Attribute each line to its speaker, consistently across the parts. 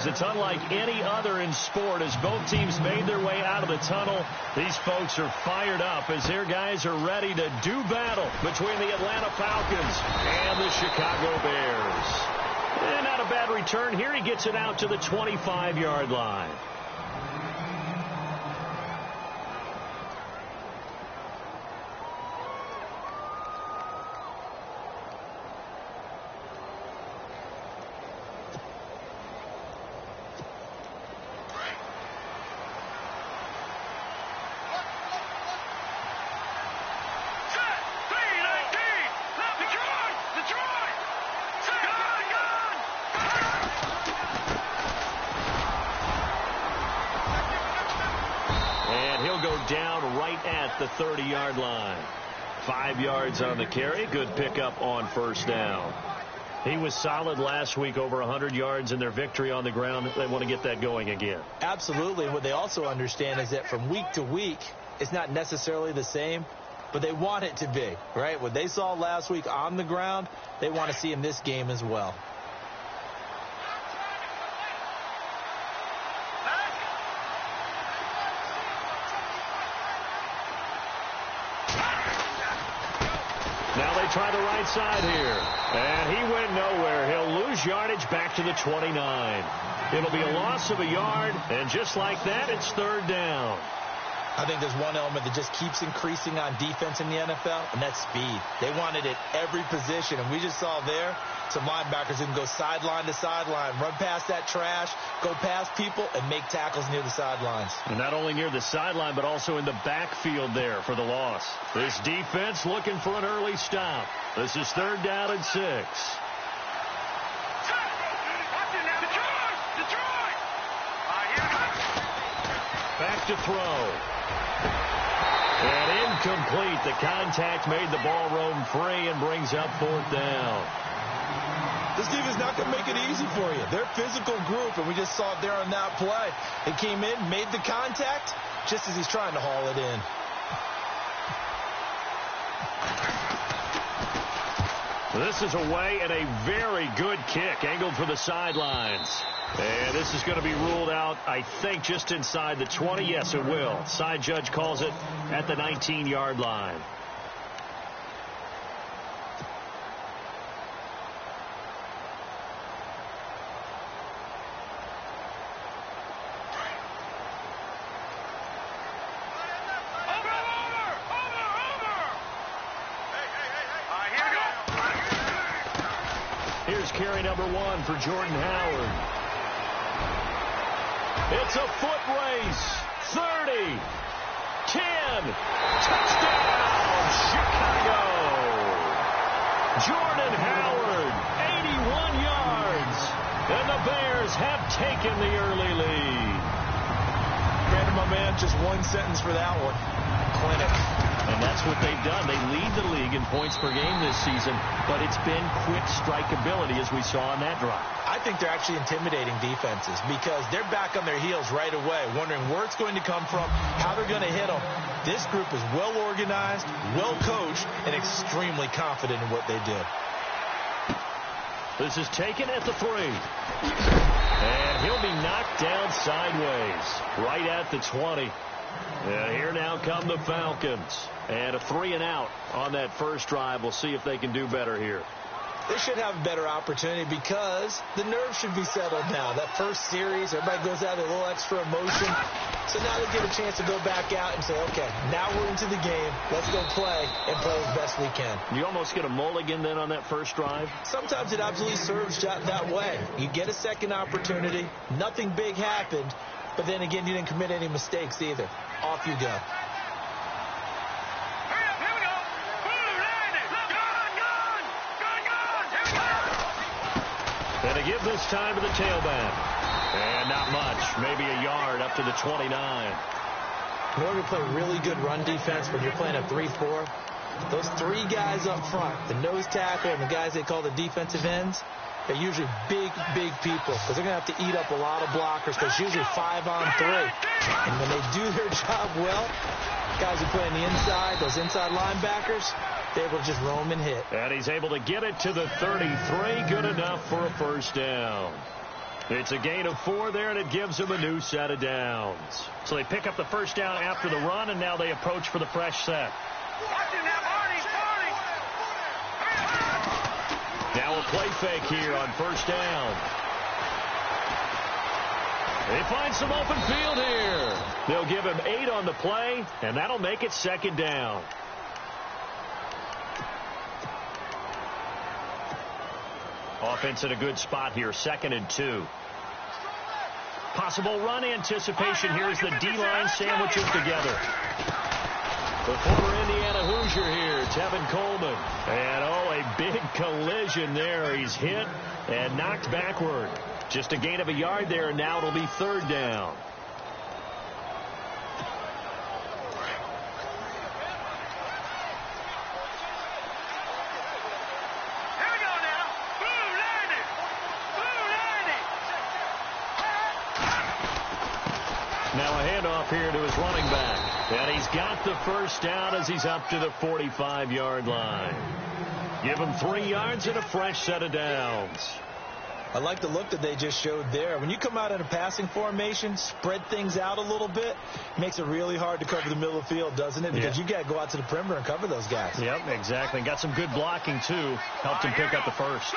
Speaker 1: because it's unlike any other in sport. As both teams made their way out of the tunnel, these folks are fired up as their guys are ready to do battle between the Atlanta Falcons and the Chicago Bears. And not a bad return here. He gets it out to the 25-yard line. Down right at the 30-yard line. 5 yards on the carry. Good pickup on first down. He was solid last week, over 100 yards in their victory on the ground. They want to get that going again. Absolutely. What they also understand is that from week to week, it's not necessarily the same, but they want it to be, right? What they saw last week on the ground, they want to see in this game as well. Now they try the right side here. And he went nowhere. He'll lose yardage back to the 29. It'll be a loss of a yard, and just like that, it's third down. I think there's one element that just keeps increasing on defense in the NFL, and that's speed. They want it at every position, and we just saw there some linebackers who can go sideline to sideline, run past that trash, go past people, and make tackles near the sidelines. And not only near the sideline, but also in the backfield there for the loss. This defense looking for an early stop. This is third down and 6. Back to throw. And incomplete. The contact made the ball roam free and brings up fourth down. This defense is not going to make it easy for you. They're a physical group, and we just saw it there on that play. They came in, made the contact, just as he's trying to haul it in. This is away and a very good kick, angled for the sidelines. And this is going to be ruled out, I think, just inside the 20. Yes, it will. Side judge calls it at the 19-yard line. Here's carry number 1 for Jordan Howard. It's a foot race. 30, 10, touchdown, Chicago. Jordan Howard, 81 yards, and the Bears have taken the early lead. Brandon, my man, just one sentence for that one. Clinic. And that's what they've done. They lead the league in points per game this season, but it's been quick strikeability as we saw on that drive. I think they're actually intimidating defenses because they're back on their heels right away, wondering where it's going to come from, how they're going to hit them. This group is well organized, well coached, and extremely confident in what they do. This is taken at the 3. And he'll be knocked down sideways, right at the 20. And here now come the Falcons. And a 3 and out on that first drive. We'll see if they can do better here. They should have a better opportunity because the nerves should be settled now. That first series, everybody goes out with a little extra emotion. So now they get a chance to go back out and say, okay, now we're into the game. Let's go play and play as best we can. You almost get a mulligan then on that first drive? Sometimes it absolutely serves that way. You get a second opportunity. Nothing big happened. But then again, you didn't commit any mistakes either. Off you go. And to give this time to the tailback. And not much. Maybe a yard up to the 29. In order to play really good run defense when you're playing a 3-4, those 3 guys up front, the nose tackle and the guys they call the defensive ends, they're usually big, big people because they're going to have to eat up a lot of blockers because usually 5 on 3. And when they do their job well, guys who play on the inside, those inside linebackers, they're able to just roam and hit. And he's able to get it to the 33. Good enough for a first down. It's a gain of 4 there, and it gives them a new set of downs.
Speaker 2: So they pick up the first down after the run, and now they approach for the fresh set.
Speaker 1: Now a play fake here on first down. They find some open field here. They'll give him 8 on the play, and that'll make it second down.
Speaker 2: Offense in a good spot here, 2nd and 2. Possible run anticipation here as the D-line sandwiches together.
Speaker 1: The former Indiana Hoosier here, Tevin Coleman. And, a big collision there. He's hit and knocked backward. Just a gain of a yard there, and now it'll be 3rd down. Now a handoff here to his running back. And he's got the first down as he's up to the 45-yard line. Give him 3 yards and a fresh set of downs.
Speaker 3: I like the look that they just showed there. When you come out in a passing formation, spread things out a little bit, makes it really hard to cover the middle of the field, doesn't it? Because you got to go out to the perimeter and cover those guys.
Speaker 2: Yep, exactly. And got some good blocking, too. Helped him pick up the first.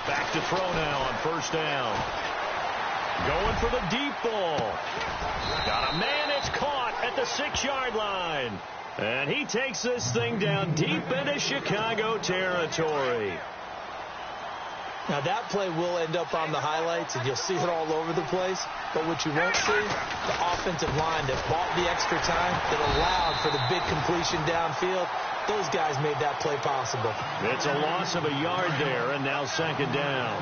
Speaker 1: Back to throw now on first down. Going for the deep ball. Got a man. It's caught at the 6-yard line. And he takes this thing down deep into Chicago territory.
Speaker 3: Now that play will end up on the highlights, and you'll see it all over the place. But what you won't see, the offensive line that bought the extra time, that allowed for the big completion downfield. Those guys made that play possible.
Speaker 1: It's a loss of a yard there, and now 2nd down.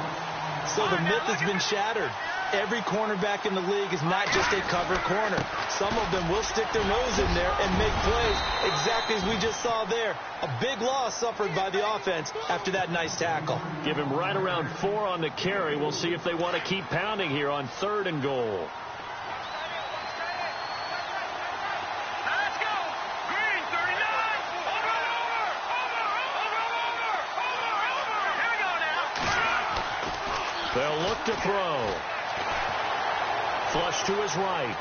Speaker 3: So the myth has been shattered. Every cornerback in the league is not just a cover corner. Some of them will stick their nose in there and make plays exactly as we just saw there. A big loss suffered by the offense after that nice tackle.
Speaker 1: Give him right around 4 on the carry. We'll see if they want to keep pounding here on 3rd and goal. They'll look to throw. Flush to his right.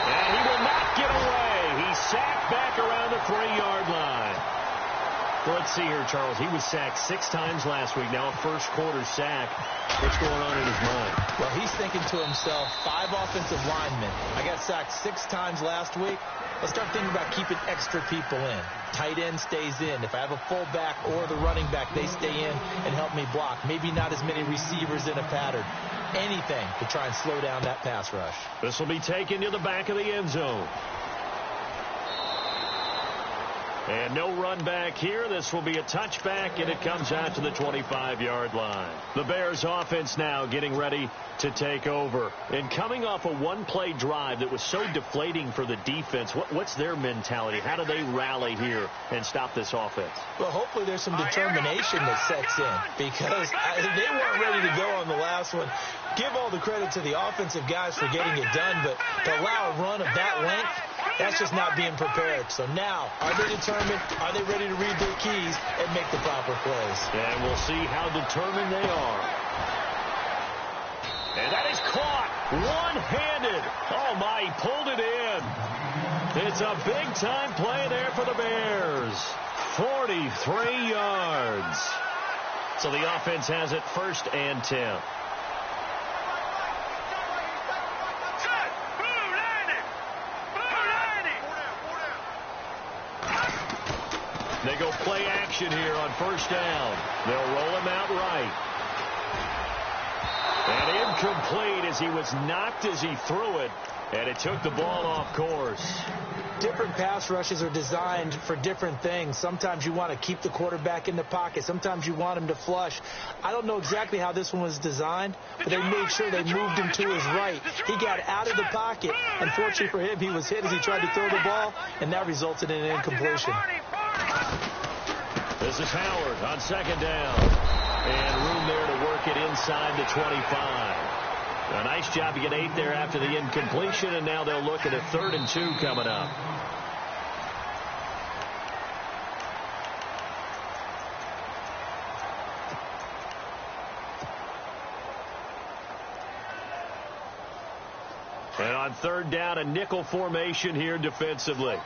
Speaker 1: And he will not get away. He's sacked back around the 3-yard line. Well, let's see here, Charles. He was sacked 6 times last week. Now a first-quarter sack. What's going on in his mind?
Speaker 3: Well, he's thinking to himself, 5 offensive linemen. I got sacked 6 times last week. Let's start thinking about keeping extra people in. Tight end stays in. If I have a fullback or the running back, they stay in and help me block. Maybe not as many receivers in a pattern. Anything to try and slow down that pass rush.
Speaker 1: This will be taken to the back of the end zone. And no run back here. This will be a touchback, and it comes out to the 25-yard line. The Bears offense now getting ready to take over. And coming off a one-play drive that was so deflating for the defense, what's their mentality? How do they rally here and stop this offense?
Speaker 3: Well, hopefully there's some determination that sets in, because they weren't ready to go on the last one. Give all the credit to the offensive guys for getting it done, but to allow a run of that length, that's just not being prepared. So now, are they determined? Are they ready to read their keys and make the proper plays?
Speaker 1: And we'll see how determined they are. And that is caught one-handed. Oh, my, he pulled it in. It's a big-time play there for the Bears. 43 yards. So the offense has it 1st and 10. They go play action here on 1st down. They'll roll him out right. And incomplete as he was knocked as he threw it. And it took the ball off course.
Speaker 3: Different pass rushes are designed for different things. Sometimes you want to keep the quarterback in the pocket. Sometimes you want him to flush. I don't know exactly how this one was designed, but they made sure they moved him to his right. He got out of the pocket. Unfortunately for him, he was hit as he tried to throw the ball, and that resulted in an incompletion.
Speaker 1: This is Howard on 2nd down. And room there to work it inside the 25. A nice job to get 8 there after the incompletion, and now they'll look at a 3rd and 2 coming up. And on third down, a nickel formation here defensively.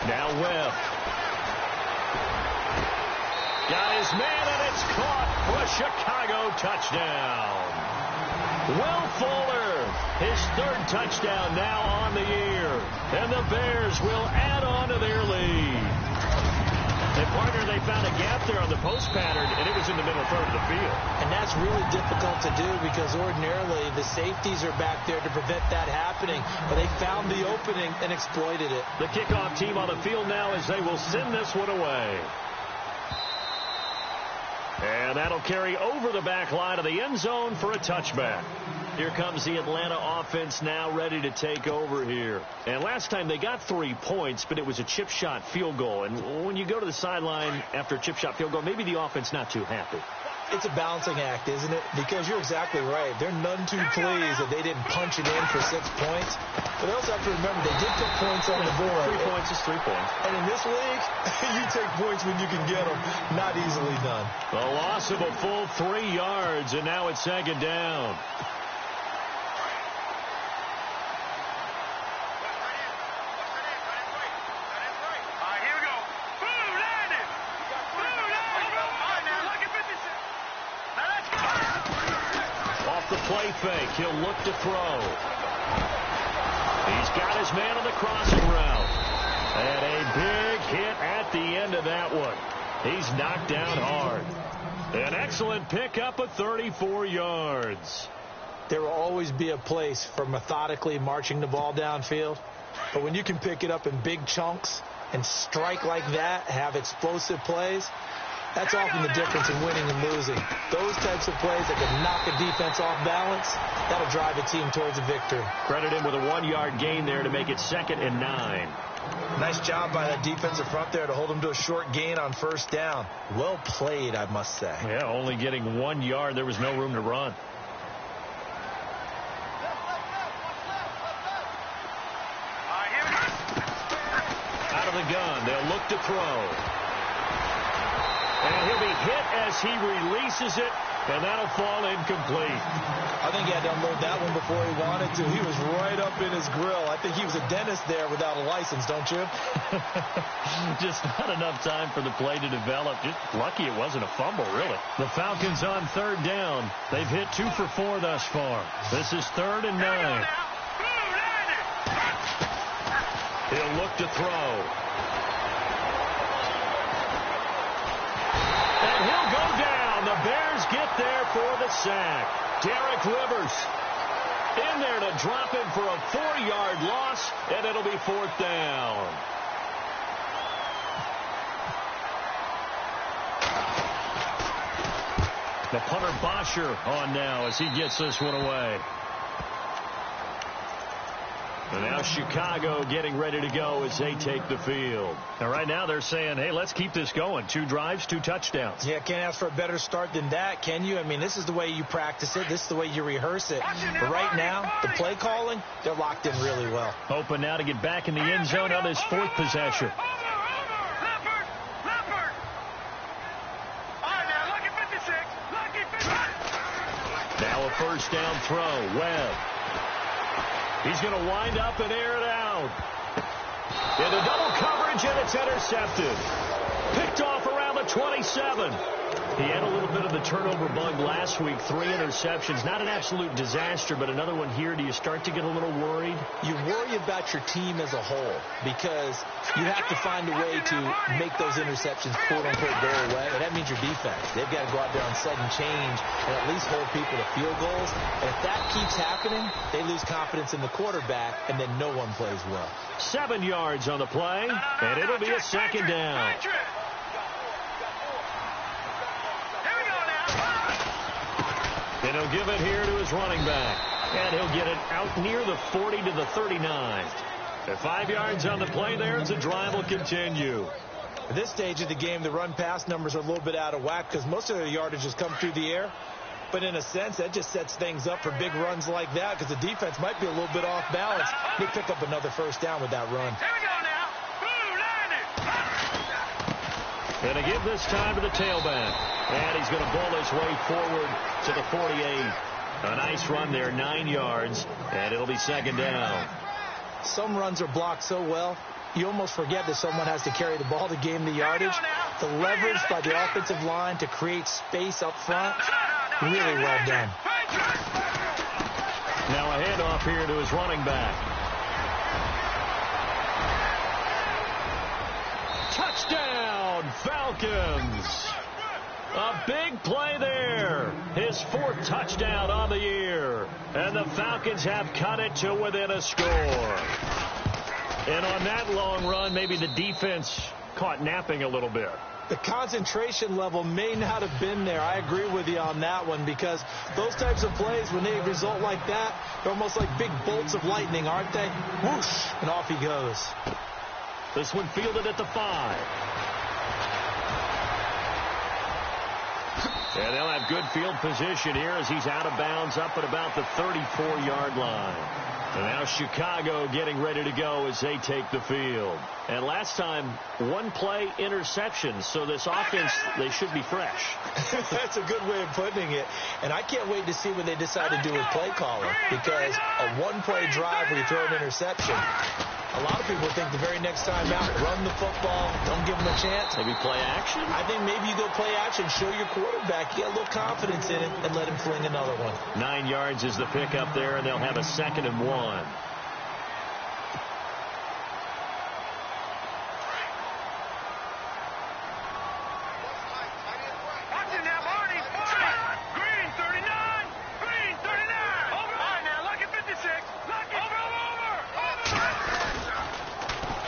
Speaker 1: Now Webb. Got his man, and it's caught for a Chicago touchdown. Will Fuller, his third touchdown now on the year. And the Bears will add on to their lead. And, partner, they found a gap there on the post pattern, and it was in the middle third of the field.
Speaker 3: And that's really difficult to do because ordinarily the safeties are back there to prevent that happening. But they found the opening and exploited it.
Speaker 1: The kickoff team on the field now as they will send this one away. And that'll carry over the back line of the end zone for a touchback. Here comes the Atlanta offense now ready to take over here. And last time they got 3 points, but it was a chip shot field goal. And when you go to the sideline after a chip shot field goal, maybe the offense not too happy.
Speaker 3: It's a balancing act, isn't it? Because you're exactly right. They're none too pleased that they didn't punch it in for 6 points. But they also have to remember they did put points on the board.
Speaker 1: 3 points is 3 points.
Speaker 3: And in this league, you take points when you can get them. Not easily done.
Speaker 1: The loss of a full 3 yards, and now it's second down. Play fake. He'll look to throw. He's got his man on the crossing route. And a big hit at the end of that one. He's knocked down hard. An excellent pickup of 34 yards.
Speaker 3: There will always be a place for methodically marching the ball downfield. But when you can pick it up in big chunks and strike like that, have explosive plays, that's often the difference in winning and losing. Those types of plays that can knock a defense off balance, that'll drive a team towards a victory.
Speaker 1: Credit him with a 1-yard gain there to make it 2nd and 9.
Speaker 3: Nice job by that defensive front there to hold him to a short gain on first down. Well played, I must say.
Speaker 1: Yeah, only getting 1 yard. There was no room to run. Out of the gun, they'll look to throw. And he'll be hit as he releases it, and that'll fall incomplete.
Speaker 3: I think he had to unload that one before he wanted to. He was right up in his grill. I think he was a dentist there without a license, don't you?
Speaker 1: Just not enough time for the play to develop. Just lucky it wasn't a fumble, really. The Falcons on third down. They've hit 2 for 4 thus far. This is 3rd and 9. He'll look to throw. And he'll go down. The Bears get there for the sack. Derek Rivers in there to drop him for a 4-yard loss, and it'll be 4th down. The punter Bosher on now as he gets this one away. And now Chicago getting ready to go as they take the field. And right now they're saying, hey, let's keep this going. 2 drives, 2 touchdowns.
Speaker 3: Yeah, can't ask for a better start than that, can you? I mean, this is the way you practice it. This is the way you rehearse it. But right now, the play calling, they're locked in really well.
Speaker 1: Open now to get back in the end zone on his 4th possession. Now a first down throw. Webb. He's going to wind up and air it out. Into double coverage, and it's intercepted. Picked off around the 27. He had a little bit of the turnover bug last week. 3 interceptions. Not an absolute disaster, but another one here. Do you start to get a little worried?
Speaker 3: You worry about your team as a whole because you have to find a way to make those interceptions, quote-unquote, go away. And that means your defense. They've got to go out there on sudden change and at least hold people to field goals. And if that keeps happening, they lose confidence in the quarterback, and then no one plays well.
Speaker 1: 7 yards on the play, and it'll be a 2nd down. And he'll give it here to his running back. And he'll get it out near the 40 to the 39. At 5 yards on the play there, and the drive will continue.
Speaker 3: At this stage of the game, the run-pass numbers are a little bit out of whack because most of their yardage has come through the air. But in a sense, that just sets things up for big runs like that because the defense might be a little bit off balance. They pick up another first down with that run.
Speaker 1: And to give this time to the tailback. And he's going to bowl his way forward to the 48. A nice run there, 9 yards, and it'll be second down.
Speaker 3: Some runs are blocked so well, you almost forget that someone has to carry the ball to gain the yardage. The leverage by the offensive line to create space up front, really well done.
Speaker 1: Now a handoff here to his running back. Touchdown, Falcons! A big play there. His 4th touchdown on the year. And the Falcons have cut it to within a score. And on that long run, maybe the defense caught napping a little bit.
Speaker 3: The concentration level may not have been there. I agree with you on that one, because those types of plays, when they result like that, they're almost like big bolts of lightning, aren't they? Whoosh, and off he goes.
Speaker 1: This one fielded at the 5. And they'll have good field position here as he's out of bounds up at about the 34-yard line. And now Chicago getting ready to go as they take the field. And last time, 1 play interception. So this offense, they should be fresh.
Speaker 3: That's a good way of putting it. And I can't wait to see what they decide to do with play calling. Because a 1-play drive where you throw an interception, a lot of people think the very next time out, run the football, don't give them a chance.
Speaker 1: Maybe play action?
Speaker 3: I think maybe you go play action, show your quarterback, get a little confidence in it, and let him fling another one.
Speaker 1: 9 yards is the pickup there, and they'll have a 2nd and 1.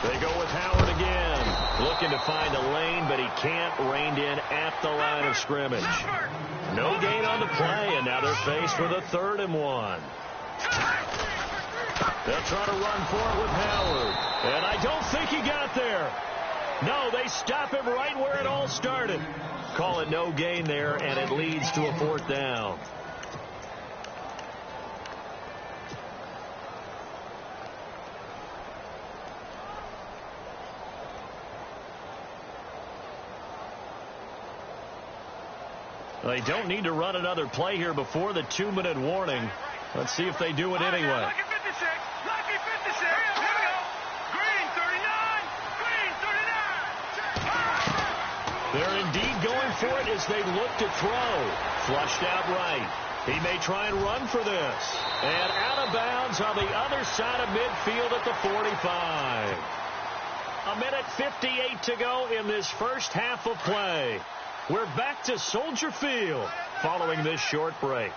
Speaker 1: They go with Howard again, looking to find a lane, but he can't, reined in at the line of scrimmage. No gain on the play, and now they're faced with a 3rd and 1. They'll try to run for it with Howard, and I don't think he got there. No, they stop him right where it all started. Call it no gain there, and it leads to a 4th down. They don't need to run another play here before the 2-minute warning. Let's see if they do it anyway.
Speaker 4: Lucky 56. Lucky 56. Here we go. Green 39. Green 39.
Speaker 1: They're indeed going for it as they look to throw. Flushed out right. He may try and run for this. And out of bounds on the other side of midfield at the 45. 1:58 to go in this first half of play. We're back to Soldier Field following this short break.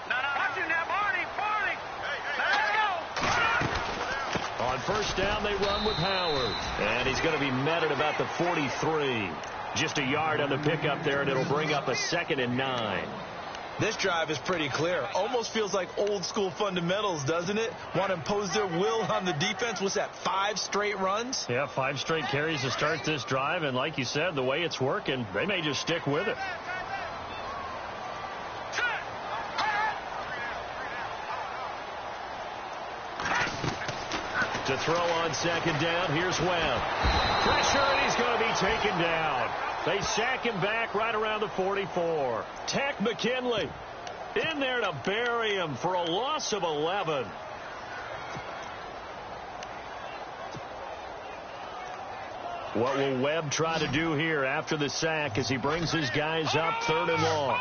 Speaker 1: On first down, they run with Howard. And he's going to be met at about the 43. Just a yard on the pickup there, and it'll bring up a 2nd and 9.
Speaker 3: This drive is pretty clear. Almost feels like old school fundamentals, doesn't it? Want to impose their will on the defense. What's that, 5 straight runs?
Speaker 2: Yeah, 5 straight carries to start this drive. And like you said, the way it's working, they may just stick with it.
Speaker 1: To throw on 2nd down, here's Webb. Pressure, and he's going to be taken down. They sack him back right around the 44. Tech McKinley in there to bury him for a loss of 11. What will Webb try to do here after the sack as he brings his guys up 3rd and long?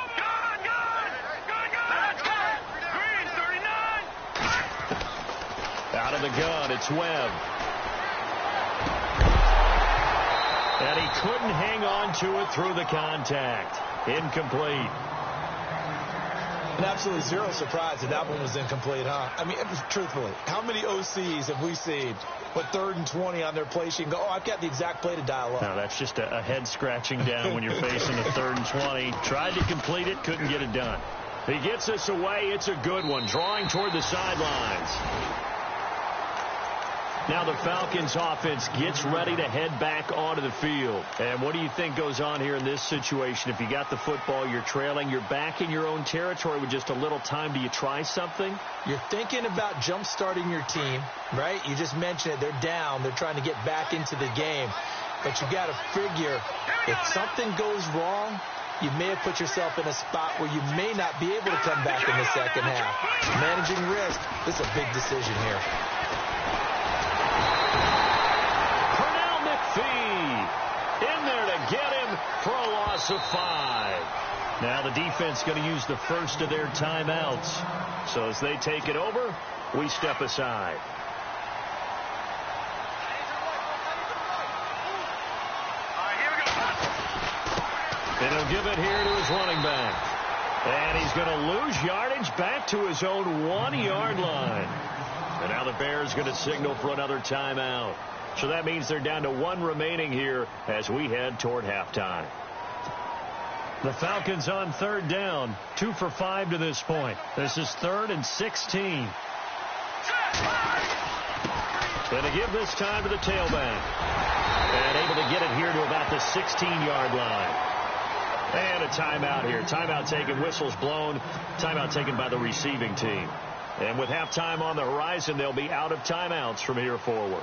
Speaker 1: Out of the gun, it's Webb. And he couldn't hang on to it through the contact. Incomplete.
Speaker 3: And absolutely zero surprise that that one was incomplete, huh? I mean, truthfully, how many OCs have we seen with 3rd and 20 on their play sheet and go, oh, I've got the exact play to dial up?
Speaker 2: No, that's just a head scratching down when you're facing a 3rd and 20. Tried to complete it, couldn't get it done.
Speaker 1: He gets us away. It's a good one. Drawing toward the sidelines. Now the Falcons offense gets ready to head back onto the field. And what do you think goes on here in this situation? If you got the football, you're trailing, you're back in your own territory with just a little time. Do you try something?
Speaker 3: You're thinking about jump-starting your team, right? You just mentioned it. They're down. They're trying to get back into the game. but you got to figure if something goes wrong, you may have put yourself in a spot where you may not be able to come back in the second half. Managing risk, this is a big decision here.
Speaker 1: Pernell McPhee in there to get him for a loss of 5.
Speaker 2: Now the defense going to use the first of their timeouts.
Speaker 1: So as they take it over, we step aside. And he'll give it here to his running back. And he's going to lose yardage back to his own 1-yard line. And now the Bears going to signal for another timeout. So that means they're down to 1 remaining here as we head toward halftime.
Speaker 2: The Falcons on third down, 2 for 5 to this point. This is 3rd and 16.
Speaker 1: Going to give this time to the tailback. And able to get it here to about the 16-yard line. And a timeout here. Timeout taken, whistles blown. Timeout taken by the receiving team. And with halftime on the horizon, they'll be out of timeouts from here forward.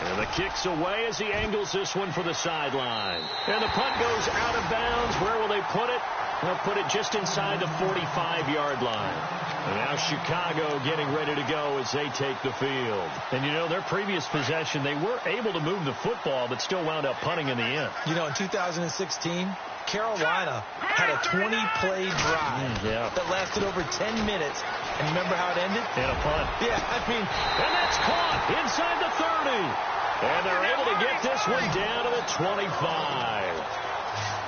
Speaker 1: And the kick's away as he angles this one for the sideline. And the punt goes out of bounds. Where will they put it? They'll put it just inside the 45-yard line. And now Chicago getting ready to go as they take the field.
Speaker 2: And, you know, their previous possession, they were able to move the football, but still wound up punting in the end.
Speaker 3: You know, in 2016, Carolina had a 20-play drive that lasted over 10 minutes. And remember how it ended?
Speaker 2: And a punt.
Speaker 3: Yeah, I mean.
Speaker 1: And that's caught inside the 30. And they're able to get this one down to the 25.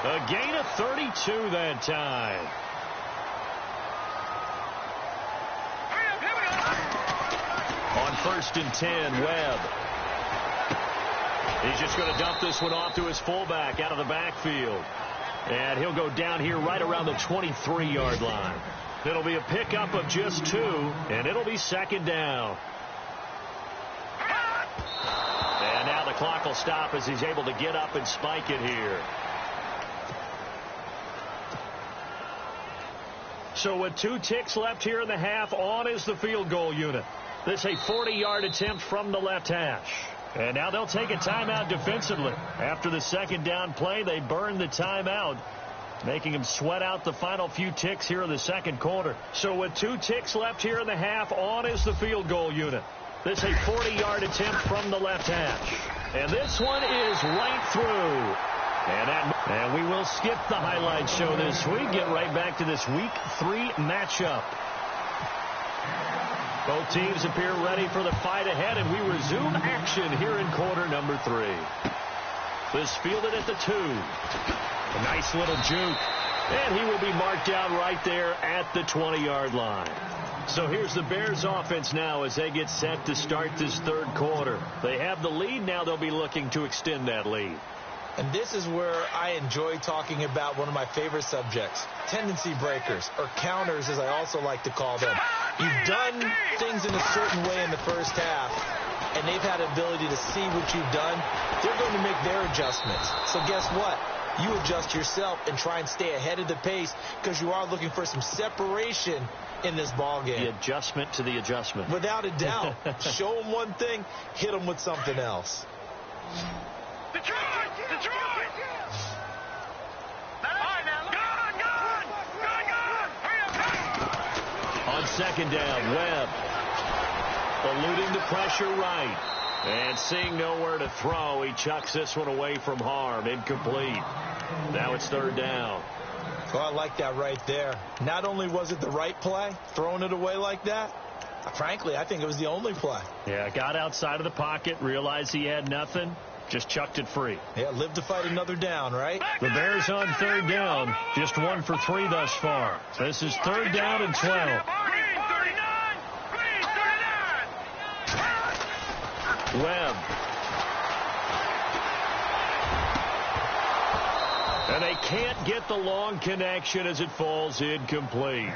Speaker 1: A gain of 32 that time. On 1st and 10, Webb. He's just going to dump this one off to his fullback out of the backfield. And he'll go down here right around the 23-yard line. It'll be a pickup of just 2, and it'll be 2nd down. And now the clock will stop as he's able to get up and spike it here. So with 2 ticks left here in the half, on is the field goal unit. This a 40-yard attempt from the left hash. And now they'll take a timeout defensively. After the 2nd down play, they burn the timeout, making them sweat out the final few ticks here in the 2nd quarter. So with 2 ticks left here in the half, on is the field goal unit. This a 40-yard attempt from the left hash. And this one is right through. And we will skip the highlight show this week. Get right back to this Week 3 matchup. Both teams appear ready for the fight ahead, and we resume action here in quarter number 3. This fielded at the 2. A nice little juke. And he will be marked down right there at the 20-yard line. So here's the Bears offense now as they get set to start this 3rd quarter. They have the lead. Now they'll be looking to extend that lead.
Speaker 3: And this is where I enjoy talking about one of my favorite subjects, tendency breakers, or counters as I also like to call them. You've done things in a certain way in the first half, and they've had the ability to see what you've done. They're going to make their adjustments. So guess what? You adjust yourself and try and stay ahead of the pace because you are looking for some separation in this ball game.
Speaker 1: The adjustment to the adjustment.
Speaker 3: Without a doubt. Show them one thing, hit them with something else.
Speaker 4: Detroit! Detroit!
Speaker 1: On 2nd down, Webb eluding the pressure right. And seeing nowhere to throw, he chucks this one away from harm. Incomplete. Now it's 3rd down.
Speaker 3: Oh, I like that right there. Not only was it the right play, throwing it away like that, frankly, I think it was the only play.
Speaker 2: Yeah, got outside of the pocket, realized he had nothing, just chucked it free.
Speaker 3: Yeah, live to fight another down, right?
Speaker 2: The Bears on 3rd down, just 1 for 3 thus far. This is 3rd down and 12.
Speaker 1: Webb. And they can't get the long connection as it falls incomplete.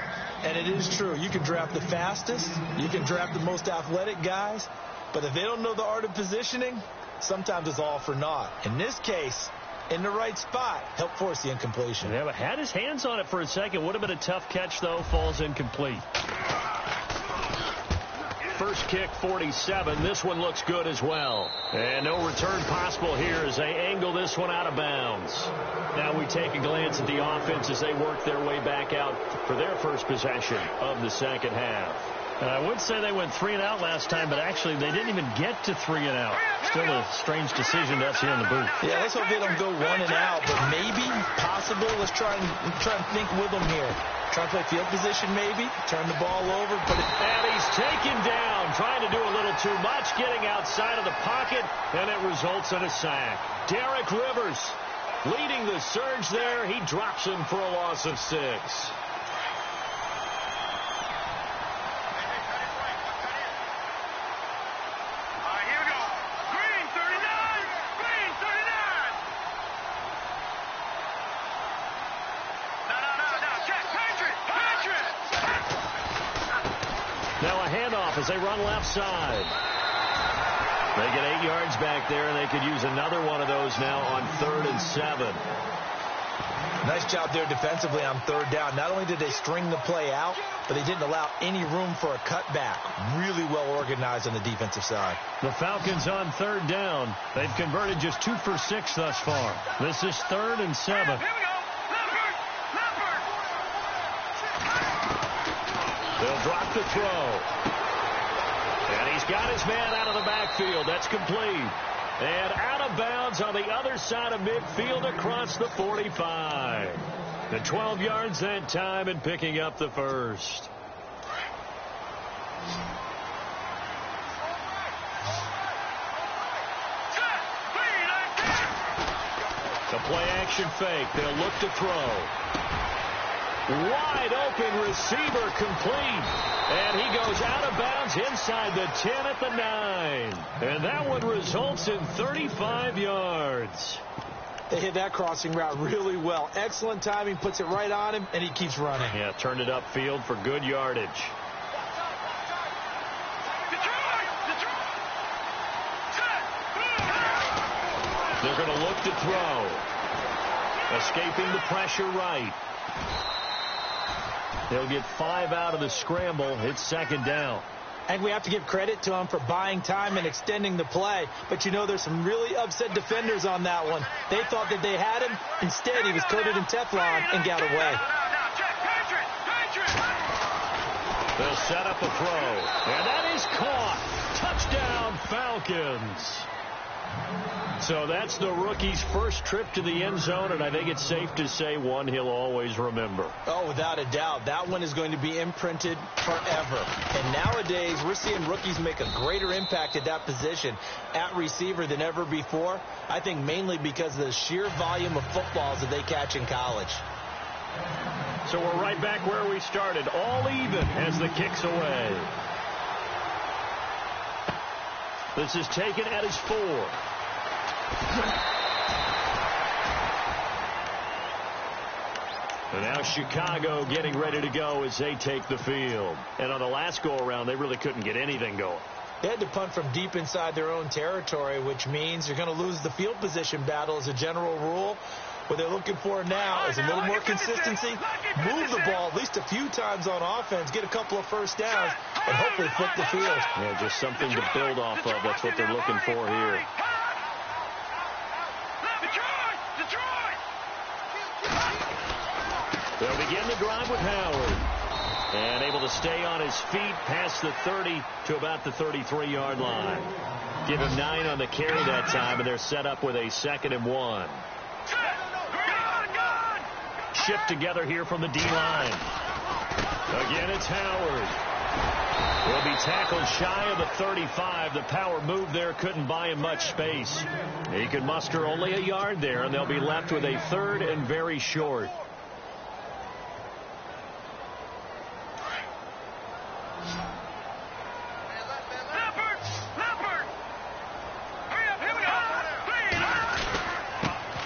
Speaker 3: And it is true. You can draft the fastest. You can draft the most athletic guys. But if they don't know the art of positioning, sometimes it's all for naught. In this case, in the right spot, helped force the incompletion.
Speaker 2: Yeah, but had his hands on it for a second. Would have been a tough catch, though. Falls incomplete.
Speaker 1: first kick 47. This one looks good as well. And no return possible here as they angle this one out of bounds. Now we take a glance at the offense as they work their way back out for their first possession of the second half.
Speaker 2: I would say they went 3 and out last time, but actually they didn't even get to 3 and out. Still a strange decision to us here in the booth.
Speaker 3: Yeah, let's hope they don't go 1 and out, but maybe, possible. Let's try and think with them here. Try to play field position maybe, turn the ball over.
Speaker 1: And he's taken down, trying to do a little too much, getting outside of the pocket, and it results in a sack. Derek Rivers leading the surge there. He drops him for a loss of 6. Now a handoff as they run left side. They get 8 yards back there, and they could use another one of those now on 3rd and 7.
Speaker 3: Nice job there defensively on 3rd down. Not only did they string the play out, but they didn't allow any room for a cutback. Really well organized on the defensive side.
Speaker 2: The Falcons on 3rd down. They've converted just 2 for 6 thus far. This is 3rd and 7.
Speaker 1: They'll drop the throw. And he's got his man out of the backfield. That's complete. And out of bounds on the other side of midfield across the 45. The 12 yards that time and picking up the first. The play action fake. They'll look to throw. Wide open receiver complete. And he goes out of bounds inside the 10 at the 9. And that one results in 35 yards.
Speaker 3: They hit that crossing route really well. Excellent timing, puts it right on him, and he keeps running.
Speaker 1: Yeah, turned it upfield for good yardage. They're going to look to throw. Escaping the pressure right. They'll get 5 out of the scramble. It's 2nd down.
Speaker 3: And we have to give credit to him for buying time and extending the play. But, you know, there's some really upset defenders on that one. They thought that they had him. Instead, he was coated in Teflon and got away.
Speaker 1: They'll set up a throw. And that is caught. Touchdown, Falcons. So that's the rookie's first trip to the end zone, and I think it's safe to say one he'll always remember.
Speaker 3: Oh, without a doubt. That one is going to be imprinted forever. And nowadays, we're seeing rookies make a greater impact at that position at receiver than ever before. I think mainly because of the sheer volume of footballs that they catch in college.
Speaker 1: So we're right back where we started, all even as the kick's away. This is taken at his 4. And now Chicago getting ready to go as they take the field. And on the last go-around, they really couldn't get anything going.
Speaker 3: They had to punt from deep inside their own territory, which means you're going to lose the field position battle as a general rule. What they're looking for now is a little more consistency, move the ball at least a few times on offense, get a couple of first downs, and hopefully flip the field.
Speaker 1: Yeah, just something to build off of. That's what they're looking for here. They'll begin the drive with Howard. And able to stay on his feet past the 30 to about the 33-yard line. Give him 9 on the carry that time, and they're set up with a 2nd and 1. Shift together here from the D-line. Again, it's Howard. Will be tackled shy of the 35. The power move there couldn't buy him much space. He could muster only a yard there, and they'll be left with a 3rd and very short.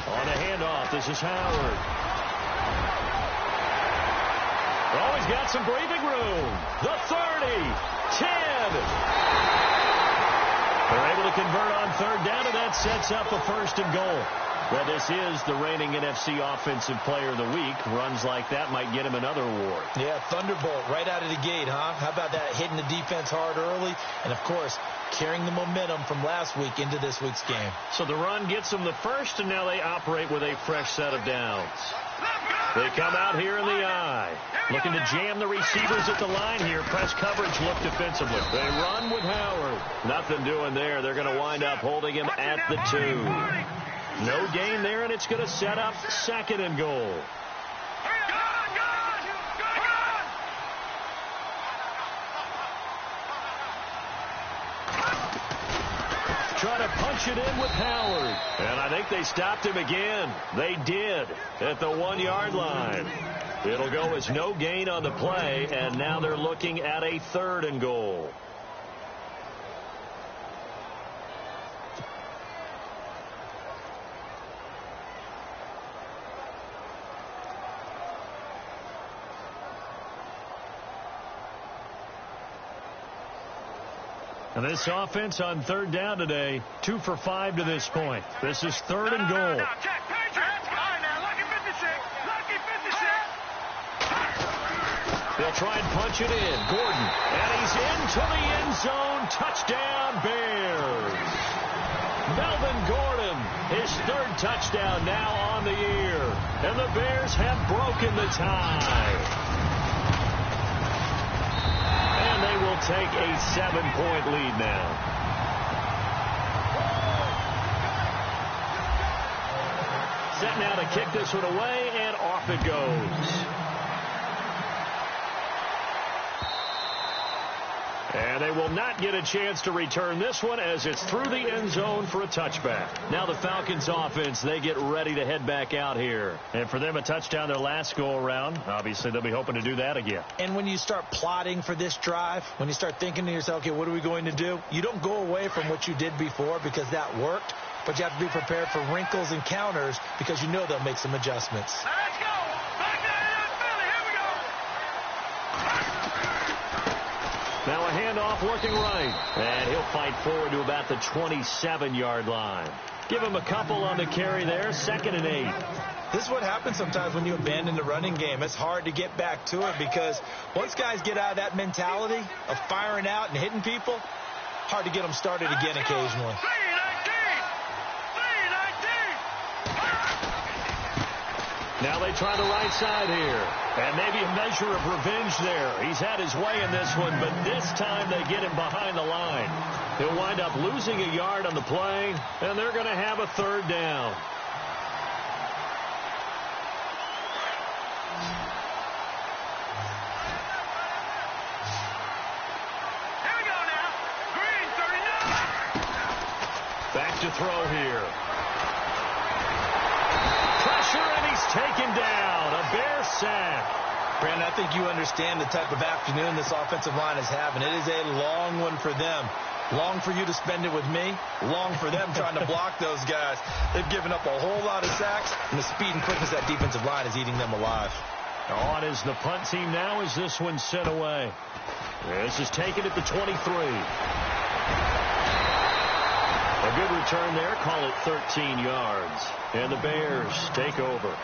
Speaker 1: On the handoff, this is Howard. Oh, he's got some breathing room. The 30, 10. They're able to convert on 3rd down, and that sets up a 1st and goal. Well, this is the reigning NFC Offensive Player of the Week. Runs like that might get him another award.
Speaker 3: Yeah, Thunderbolt right out of the gate, huh? How about that? Hitting the defense hard early. And, of course, carrying the momentum from last week into this week's game.
Speaker 1: So the run gets them the first, and now they operate with a fresh set of downs. They come out here in the eye. Looking to jam the receivers at the line here. Press coverage look defensively. They run with Howard. Nothing doing there. They're going to wind up holding him at the 2. No gain there, and it's going to set up 2nd and goal. Trying to punch it in with Howard. And I think they stopped him again. They did at the 1-yard line. It'll go as no gain on the play, and now they're looking at a 3rd and goal. And this offense on 3rd down today, 2 for 5 to this point. This is 3rd and goal. They'll try and punch it in. Gordon, and he's into the end zone. Touchdown, Bears. Melvin Gordon, his 3rd touchdown now on the year. And the Bears have broken the tie. And they will take a 7-point lead now. Set now to kick this one away, and off it goes. And they will not get a chance to return this one as it's through the end zone for a touchback. Now the Falcons offense, they get ready to head back out here. And for them, a touchdown their last go-around. Obviously, they'll be hoping to do that again.
Speaker 3: And when you start plotting for this drive, when you start thinking to yourself, okay, what are we going to do? You don't go away from what you did before because that worked, but you have to be prepared for wrinkles and counters because you know they'll make some adjustments.
Speaker 4: Let's go. Back down, Philly. Here we go.
Speaker 1: Now a handoff looking right. And he'll fight forward to about the 27-yard line. Give him a couple on the carry there. 2nd and 8.
Speaker 3: This is what happens sometimes when you abandon the running game. It's hard to get back to it because once guys get out of that mentality of firing out and hitting people, hard to get them started again occasionally.
Speaker 1: Now they try the right side here. And maybe a measure of revenge there. He's had his way in this one, but this time they get him behind the line. He'll wind up losing a yard on the play, and they're going to have a 3rd down.
Speaker 4: Here we go now. Green, 39.
Speaker 1: Back to throw here. Pressure, and he's taken down. A Bear sack.
Speaker 3: Brandon, I think you understand the type of afternoon this offensive line is having. It is a long one for them. Long for you to spend it with me. Long for them trying to block those guys. They've given up a whole lot of sacks, and the speed and quickness of that defensive line is eating them alive.
Speaker 1: On is the punt team now as this one's sent away. This is taken at the 23. A good return there. Call it 13 yards. And the Bears take over.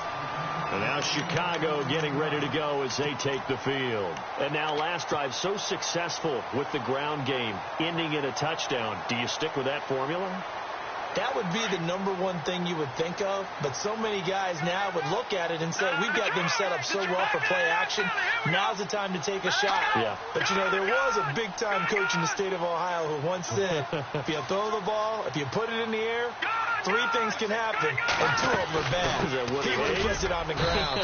Speaker 1: And now Chicago getting ready to go as they take the field. And now last drive so successful with the ground game, ending in a touchdown. Do you stick with that formula?
Speaker 3: That would be the #1 thing you would think of, but so many guys now would look at it and say, we've got them set up so well for play action. Now's the time to take a shot.
Speaker 1: Yeah.
Speaker 3: But, you know, there was a big-time coach in the state of Ohio who once said, if you throw the ball, if you put it in the air, 3 things can happen, and 2 of them are bad. He would have placed it on the ground.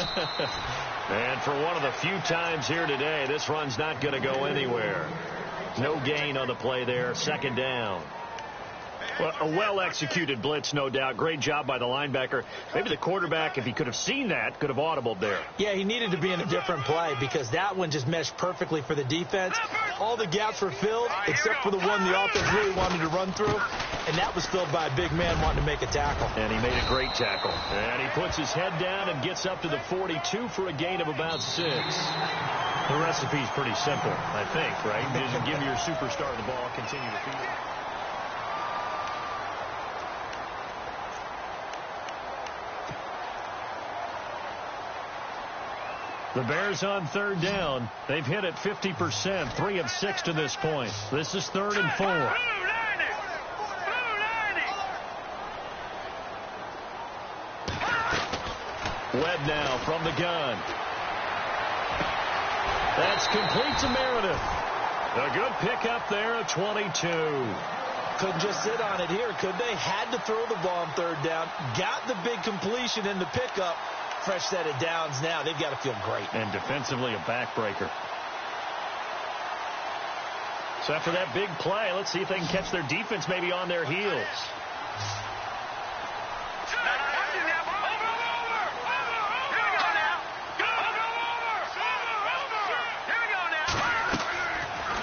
Speaker 1: And for one of the few times here today, this run's not going to go anywhere. No gain on the play there. 2nd down. Well, a well-executed blitz, no doubt. Great job by the linebacker. Maybe the quarterback, if he could have seen that, could have audibled there.
Speaker 3: Yeah, he needed to be in a different play because that one just meshed perfectly for the defense. All the gaps were filled except for the one the offense really wanted to run through, and that was filled by a big man wanting to make a tackle.
Speaker 1: And he made a great tackle. And he puts his head down and gets up to the 42 for a gain of about 6. The recipe's pretty simple, I think, right? Just give your superstar the ball, continue to feed it.
Speaker 2: The Bears on third down. They've hit it 50%, 3 of 6 to this point. This is 3rd and 4. Webb now from the gun. That's complete to Meredith. A good pickup there at 22.
Speaker 3: Couldn't just sit on it here, could they? Had to throw the ball on third down. Got the big completion in the pickup. Fresh set of downs now. They've got to feel great.
Speaker 2: And defensively a backbreaker. So after that big play, let's see if they can catch their defense maybe on their heels.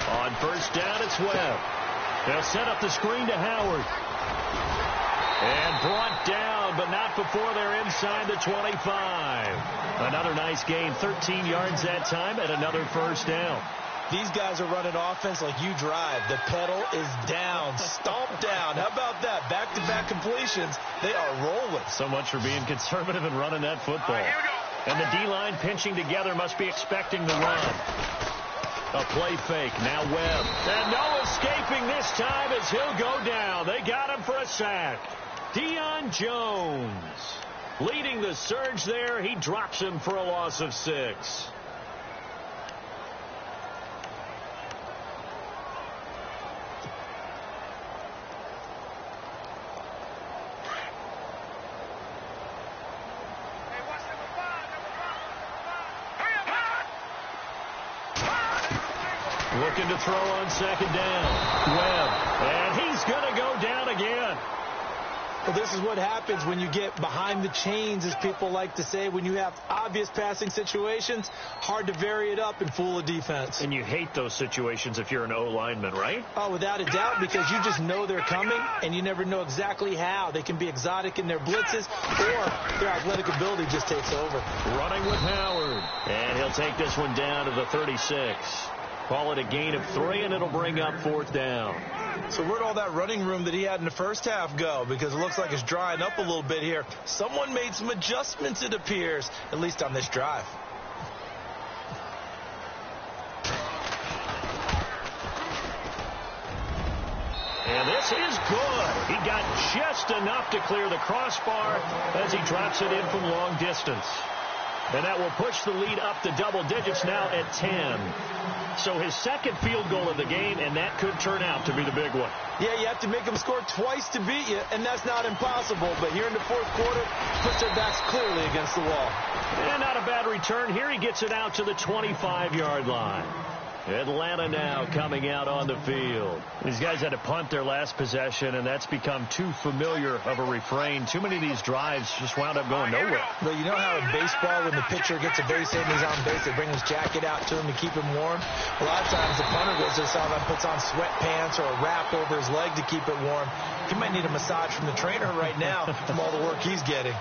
Speaker 2: On first down, it's Webb. They'll set up the screen to Howard. And brought down, but not before they're inside the 25. Another nice gain, 13 yards that time, and another first down.
Speaker 3: These guys are running offense like you drive. The pedal is down, stomped down. How about that? Back-to-back completions. They are rolling.
Speaker 2: So much for being conservative and running that football.
Speaker 4: All right, here we go.
Speaker 2: And the D-line pinching together must be expecting the run. A play fake. Now Webb. And no escaping this time as he'll go down. They got him for a sack. Deion Jones leading the surge there. He drops him for a loss of 6. Looking to throw on second down. Webb. And he's going to go down again.
Speaker 3: Well, this is what happens when you get behind the chains, as people like to say. When you have obvious passing situations, hard to vary it up and fool a defense.
Speaker 2: And you hate those situations if you're an O-lineman, right?
Speaker 3: Oh, without a doubt, because you just know they're coming, and you never know exactly how. They can be exotic in their blitzes, or their athletic ability just takes over.
Speaker 2: Running with Howard. And he'll take this one down to the 36. Call it a gain of 3, and it'll bring up 4th down.
Speaker 3: So where'd all that running room that he had in the first half go? Because it looks like it's drying up a little bit here. Someone made some adjustments, it appears, at least on this drive.
Speaker 2: And this is good. He got just enough to clear the crossbar as he drops it in from long distance. And that will push the lead up to double digits now at 10. So his second field goal of the game, and that could turn out to be the big one.
Speaker 3: Yeah, you have to make them score twice to beat you, and that's not impossible. But here in the fourth quarter, puts their backs clearly against the wall.
Speaker 2: And not a bad return. Here he gets it out to the 25-yard line. Atlanta now coming out on the field. These guys had to punt their last possession, and that's become too familiar of a refrain. Too many of these drives just wound up going nowhere.
Speaker 3: Well, you know how in baseball, when the pitcher gets a base hit and he's on base, they bring his jacket out to him to keep him warm? A lot of times the punter goes to the sideline, puts on sweatpants or a wrap over his leg to keep it warm. He might need a massage from the trainer right now from all the work he's getting.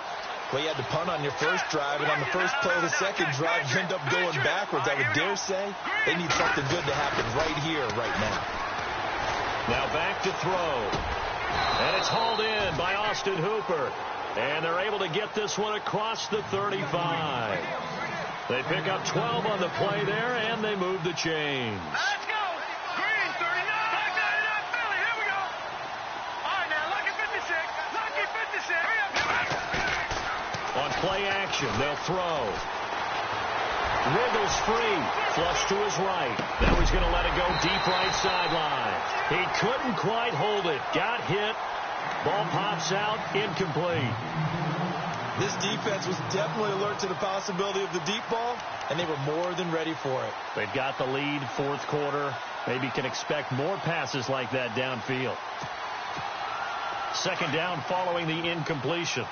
Speaker 3: Well, you had to punt on your first drive, and on the first play of the second drive, you end up going backwards. I would dare say they need something good to happen right here, right now.
Speaker 2: Now back to throw. And it's hauled in by Austin Hooper. And they're able to get this one across the 35. They pick up 12 on the play there, and they move the chains.
Speaker 4: Let's go. Green, 39. Back that it up, Philly. Here we go. All right, now, lucky 56. Lucky 56. Hurry up.
Speaker 2: On play action, they'll throw. Wiggles free. Flush to his right. Now he's going to let it go deep right sideline. He couldn't quite hold it. Got hit. Ball pops out. Incomplete.
Speaker 3: This defense was definitely alert to the possibility of the deep ball, and they were more than ready for it.
Speaker 2: They've got the lead, fourth quarter. Maybe can expect more passes like that downfield. Second down following the incompletion.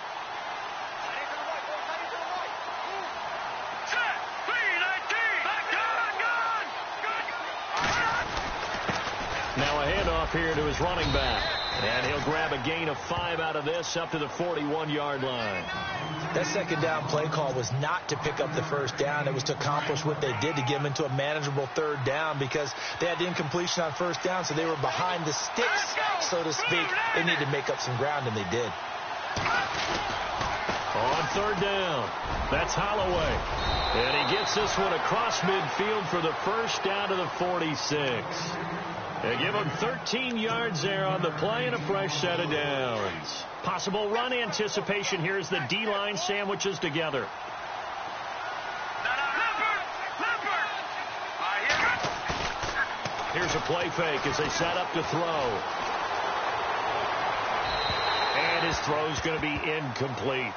Speaker 2: Now a handoff here to his running back. And he'll grab a gain of 5 out of this up to the 41-yard line.
Speaker 3: That second down play call was not to pick up the first down. It was to accomplish what they did, to get them into a manageable third down, because they had the incompletion on first down, so they were behind the sticks, so to speak. They needed to make up some ground, and they did.
Speaker 1: On third down, that's Holloway. And he gets this one across midfield for the first down to the 46. They give him 13 yards there on the play and a fresh set of downs. Possible run anticipation here as the D-line sandwiches together. Here's a play fake as they set up to throw. And his throw's going to be incomplete.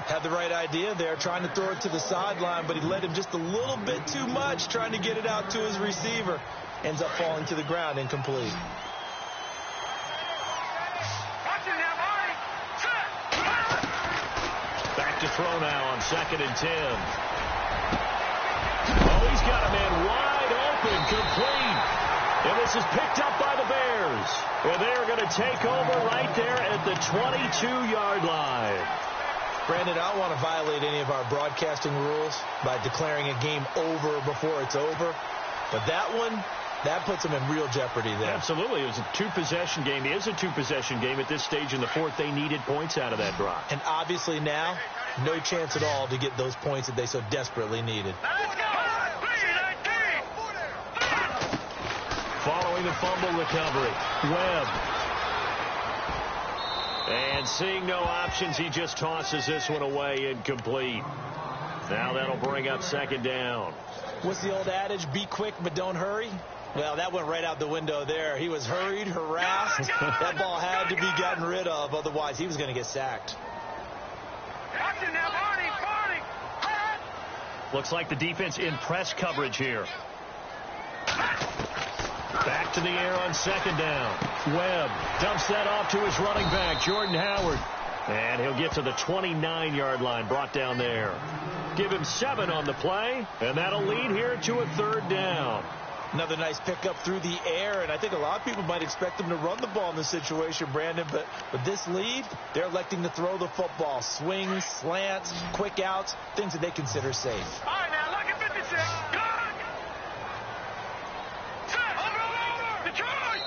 Speaker 3: Had the right idea there, trying to throw it to the sideline, but he led him just a little bit too much, trying to get it out to his receiver. Ends up falling to the ground, incomplete.
Speaker 1: Back to throw now on 2nd and 10. Oh, he's got a man wide open, complete. And this is picked up by the Bears. And they're going to take over right there at the 22-yard line.
Speaker 3: Brandon, I don't want to violate any of our broadcasting rules by declaring a game over before it's over. But that one, that puts them in real jeopardy there.
Speaker 1: Absolutely. It was a two-possession game. It is a two-possession game at this stage in the fourth. They needed points out of that drive.
Speaker 3: And obviously now, no chance at all to get those points that they so desperately needed.
Speaker 1: Following the fumble recovery, Webb. And seeing no options, he just tosses this one away, incomplete. Now that'll bring up 2nd down.
Speaker 3: What's the old adage? Be quick, but don't hurry. Well, that went right out the window there. He was hurried, harassed. That ball had to be gotten rid of. Otherwise, he was going to get sacked.
Speaker 1: Looks like the defense in press coverage here. Back to the air on 2nd down. Webb dumps that off to his running back, Jordan Howard. And he'll get to the 29-yard line, brought down there. Give him 7 on the play, and that'll lead here to a 3rd down.
Speaker 3: Another nice pickup through the air, and I think a lot of people might expect them to run the ball in this situation, Brandon, but with this lead, they're electing to throw the football. Swings, slants, quick outs, things that they consider safe.
Speaker 4: All right, now, look at 56. Good. Detroit!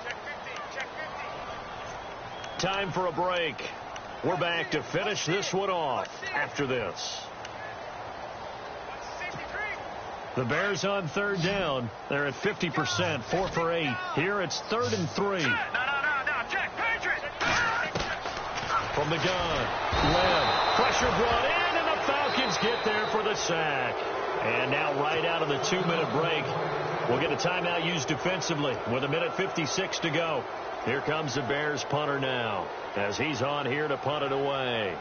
Speaker 4: Check 50.
Speaker 1: Time for a break. We're back to finish this one off after this. The Bears on 3rd down. They're at 50%, 4 for 8. Here it's 3rd and 3.
Speaker 4: No, check, Patriot.
Speaker 1: From the gun, Webb. Pressure brought in, and the Falcons get there for the sack. And now right out of the 2-minute break, we'll get a timeout used defensively with 1:56 to go. Here comes the Bears punter now as he's on here to punt it away.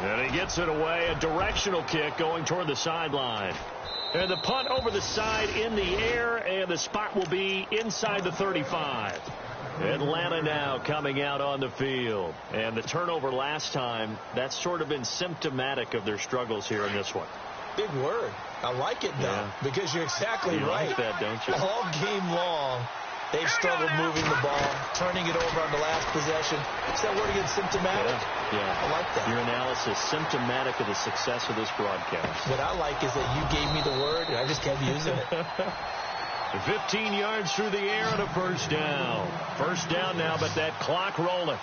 Speaker 1: And he gets it away, a directional kick going toward the sideline. And the punt over the side in the air, and the spot will be inside the 35. Atlanta now coming out on the field. And the turnover last time, that's sort of been symptomatic of their struggles here in this one.
Speaker 3: Big word. I like it, though, because you're exactly right.
Speaker 1: You like that, don't you?
Speaker 3: All game long, they've struggled moving the ball, turning it over on the last possession. Is that word again, symptomatic?
Speaker 1: Yeah.
Speaker 3: I like that.
Speaker 1: Your analysis, symptomatic of the success of this broadcast.
Speaker 3: What I like is that you gave me the word, and I just kept using it.
Speaker 1: 15 yards through the air and a first down. First down now, but that clock rolling.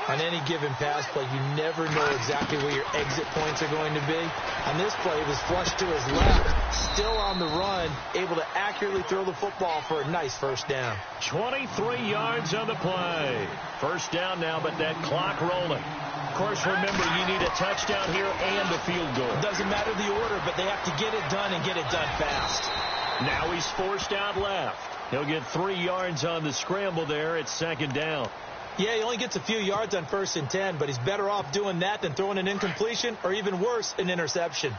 Speaker 3: On any given pass play, you never know exactly where your exit points are going to be. On this play, it was flushed to his left, still on the run, able to accurately throw the football for a nice first down.
Speaker 1: 23 yards on the play. First down now, but that clock rolling. Of course, remember, you need a touchdown here and a field goal.
Speaker 3: It doesn't matter the order, but they have to get it done and get it done fast.
Speaker 1: Now he's forced out left. He'll get 3 yards on the scramble there at 2nd down.
Speaker 3: Yeah, he only gets a few yards on 1st and 10, but he's better off doing that than throwing an incompletion or even worse, an interception.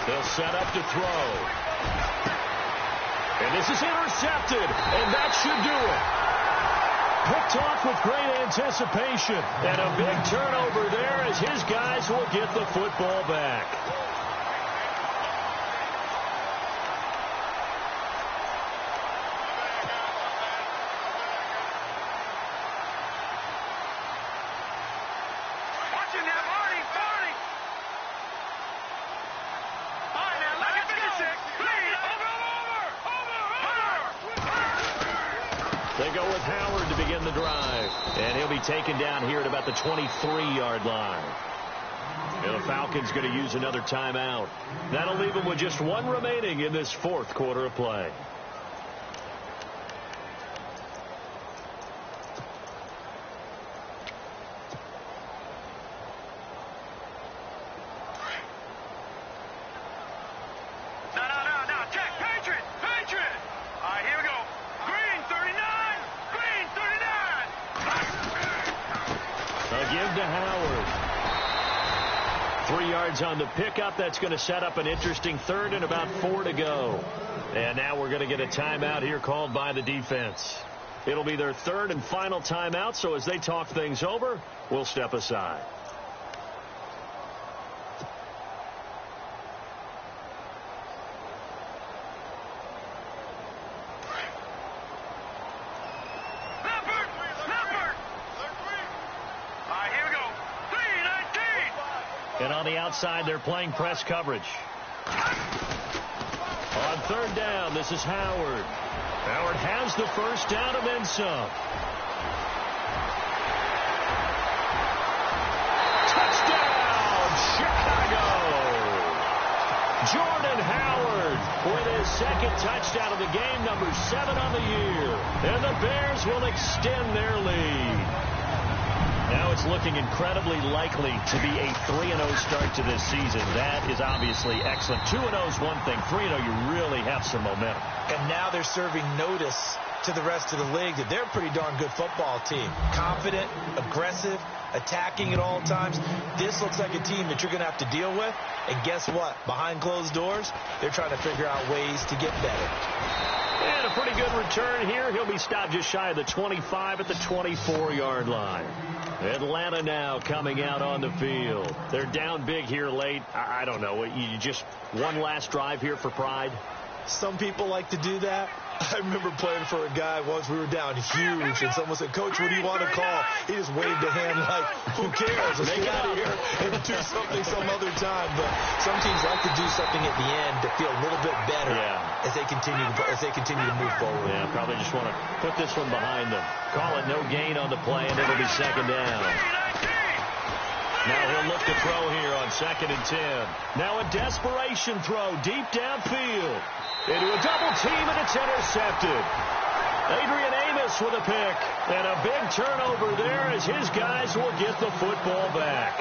Speaker 1: They'll set up to throw. And this is intercepted, and that should do it. Picked off with great anticipation, and a big turnover there as his guys will get the football back. with Howard to begin the drive. And he'll be taken down here at about the 23-yard line. And the Falcons going to use another timeout. That'll leave them with just one remaining in this fourth quarter of play. On the pickup, that's going to set up an interesting third and about 4 to go. And now we're going to get a timeout here called by the defense. It'll be their third and final timeout, so as they talk things over, we'll step aside. And on the outside, they're playing press coverage. On third down, this is Howard. Howard has the first down and then some. Touchdown, Chicago! Jordan Howard with his second touchdown of the game, number 7 on the year. And the Bears will extend their lead. Now it's looking incredibly likely to be a 3-0 start to this season. That is obviously excellent. 2-0 is one thing. 3-0, you really have some momentum.
Speaker 3: And now they're serving notice to the rest of the league that they're a pretty darn good football team. Confident, aggressive, attacking at all times. This looks like a team that you're going to have to deal with. And guess what? Behind closed doors, they're trying to figure out ways to get better.
Speaker 1: And a pretty good return here. He'll be stopped just shy of the 25 at the 24-yard line. Atlanta now coming out on the field. They're down big here late. I don't know. You just one last drive here for pride?
Speaker 3: Some people like to do that. I remember playing for a guy once. We were down huge, and someone said, "Coach, what do you want to call?" He just waved a hand like, "Who cares? Let's get out of here and do something some other time." But some teams like to do something at the end to feel a little bit better as they continue to move forward.
Speaker 1: Yeah, probably just want to put this one behind them. Call it no gain on the play, and it'll be second down. Now he'll look to throw here on 2nd and 10. Now a desperation throw deep downfield. Into a double team, and it's intercepted. Adrian Amos with a pick. And a big turnover there as his guys will get the football back.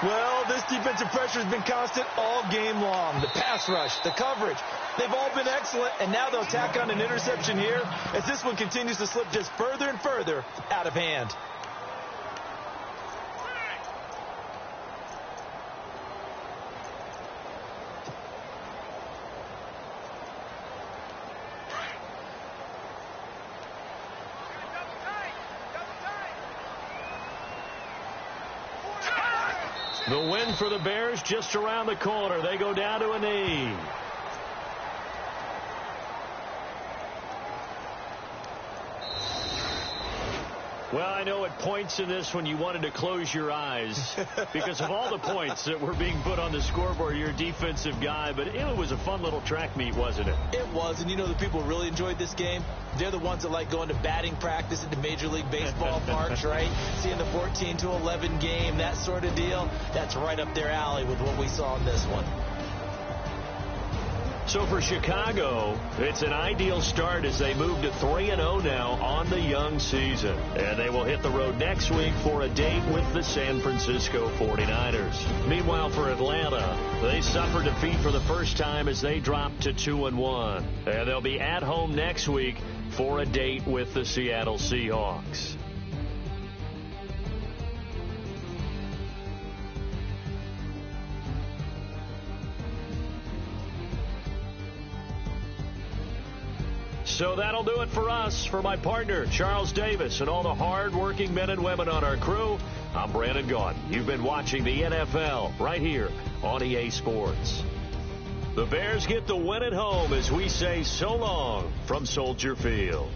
Speaker 3: Well, this defensive pressure has been constant all game long. The pass rush, the coverage, they've all been excellent. And now they'll tack on an interception here as this one continues to slip just further and further out of hand.
Speaker 1: The win for the Bears just around the corner. They go down to a knee. Well, I know at points in this when you wanted to close your eyes because of all the points that were being put on the scoreboard. You're a defensive guy, but it was a fun little track meet, wasn't it?
Speaker 3: It was, and you know the people who really enjoyed this game? They're the ones that like going to batting practice at the Major League Baseball parks, right? Seeing the 14-11 game, that sort of deal. That's right up their alley with what we saw in this one.
Speaker 1: So for Chicago, it's an ideal start as they move to 3-0 now on the young season. And they will hit the road next week for a date with the San Francisco 49ers. Meanwhile, for Atlanta, they suffered defeat for the first time as they dropped to 2-1. And they'll be at home next week for a date with the Seattle Seahawks. So that'll do it for us. For my partner, Charles Davis, and all the hard-working men and women on our crew, I'm Brandon Gaudin. You've been watching the NFL right here on EA Sports. The Bears get the win at home as we say so long from Soldier Field.